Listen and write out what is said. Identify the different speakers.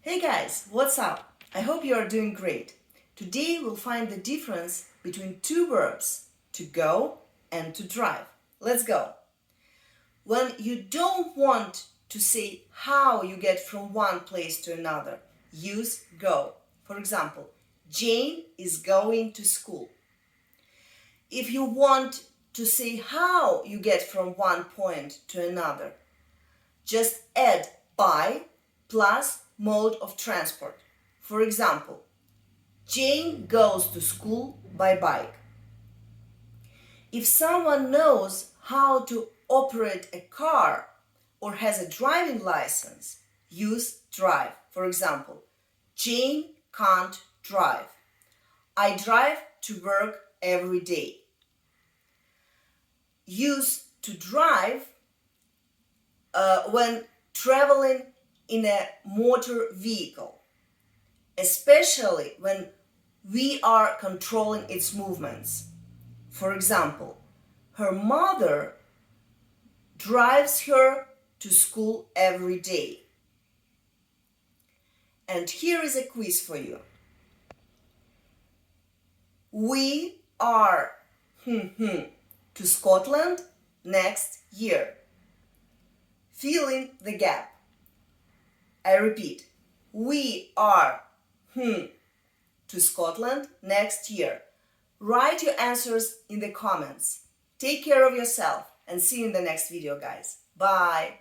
Speaker 1: Hey guys, what's up? I hope you are doing great. Today we'll find the difference between two verbs, to go and to drive. Let's go. When you don't want to say how you get from one place to another, use go. For example, Jane is going to school. If you want to say how you get from one point to another, just add by plus mode of transport. For example, Jane goes to school by bike. If someone knows how to operate a car or has a driving license, use drive. For example, Jane can't drive. I drive to work every day. Use to drive when traveling in a motor vehicle, especially when we are controlling its movements. For example, her mother drives her to school every day. And here is a quiz for you. We are to Scotland next year. Fill in the gap. I repeat, we are to Scotland next year. Write your answers in the comments. Take care of yourself and see you in the next video, guys. Bye.